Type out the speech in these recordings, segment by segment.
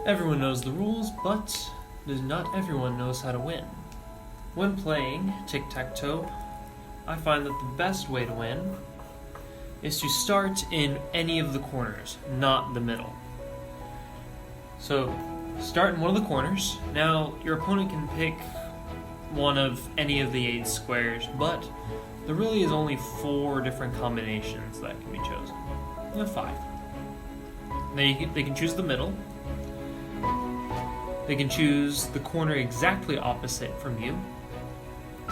Everyone knows the rules, but not everyone knows how to win. When playing Tic-Tac-Toe, I find that the best way to win is to start in any of the corners, not the middle. So, start in one of the corners. Now, your opponent can pick one of any of the 8 squares, but there really is only 4 different combinations that can be chosen. 5. They can choose the middle. They can choose the corner exactly opposite from you.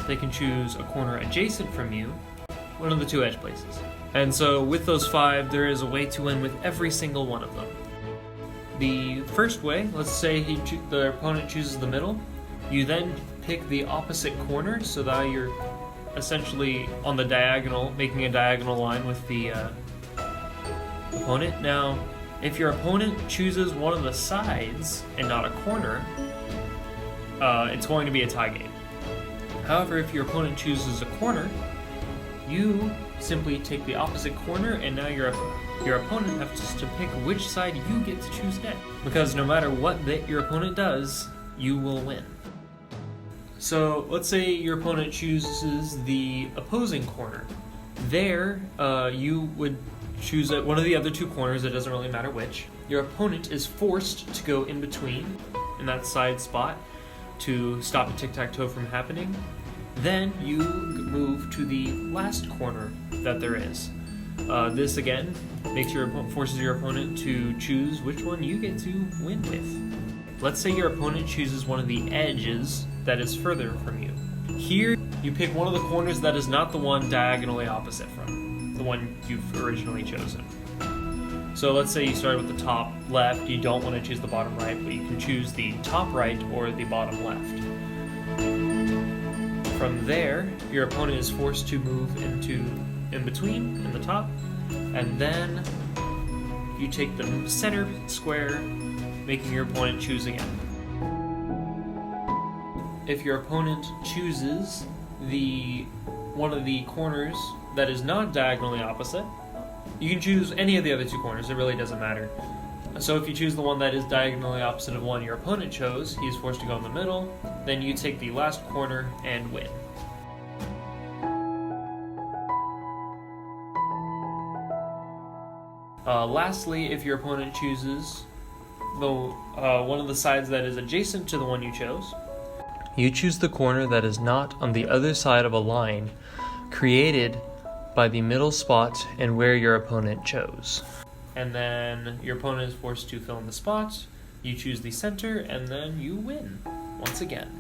They can choose a corner adjacent from you, one of the 2 edge places. And so with those 5, there is a way to win with every single one of them. The first way, let's say the opponent chooses the middle, you then pick the opposite corner so that you're essentially on the diagonal, making a diagonal line with the opponent. Now, if your opponent chooses one of the sides and not a corner, it's going to be a tie game. However, if your opponent chooses a corner, you simply take the opposite corner, and now your opponent has to pick which side you get to choose next. Because no matter what your opponent does, you will win. So let's say your opponent chooses the opposing corner. There, you would choose one of the other 2 corners, it doesn't really matter which. Your opponent is forced to go in between, in that side spot, to stop a tic-tac-toe from happening. Then you move to the last corner that there is. This again forces your opponent to choose which one you get to win with. Let's say your opponent chooses one of the edges that is further from you. Here, you pick one of the corners that is not the one diagonally opposite from the one you've originally chosen. So let's say you started with the top left, you don't want to choose the bottom right, but you can choose the top right or the bottom left. From there, your opponent is forced to move in between, in the top, and then you take the center square, making your opponent choose again. If your opponent chooses one of the corners that is not diagonally opposite, you can choose any of the other 2 corners, it really doesn't matter. So if you choose the one that is diagonally opposite of one your opponent chose, he is forced to go in the middle, then you take the last corner and win. Lastly, if your opponent chooses one of the sides that is adjacent to the one you chose, you choose the corner that is not on the other side of a line created by the middle spot and where your opponent chose. And then your opponent is forced to fill in the spot, you choose the center, and then you win once again.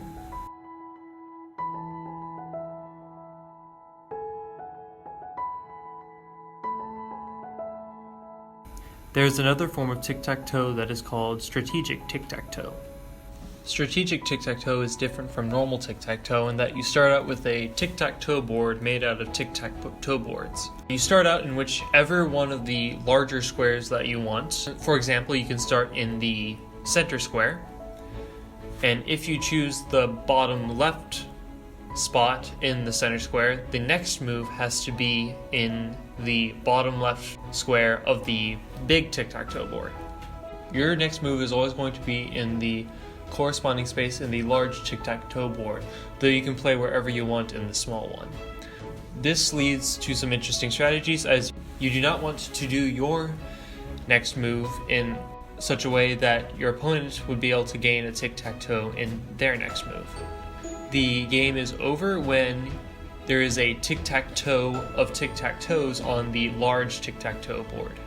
There's another form of tic-tac-toe that is called strategic tic-tac-toe. Strategic tic-tac-toe is different from normal tic-tac-toe in that you start out with a tic-tac-toe board made out of tic-tac-toe boards. You start out in whichever one of the larger squares that you want. For example, you can start in the center square, and if you choose the bottom left spot in the center square, the next move has to be in the bottom left square of the big tic-tac-toe board. Your next move is always going to be in the corresponding space in the large tic-tac-toe board, though you can play wherever you want in the small one. This leads to some interesting strategies, as you do not want to do your next move in such a way that your opponent would be able to gain a tic-tac-toe in their next move. The game is over when there is a tic-tac-toe of tic-tac-toes on the large tic-tac-toe board.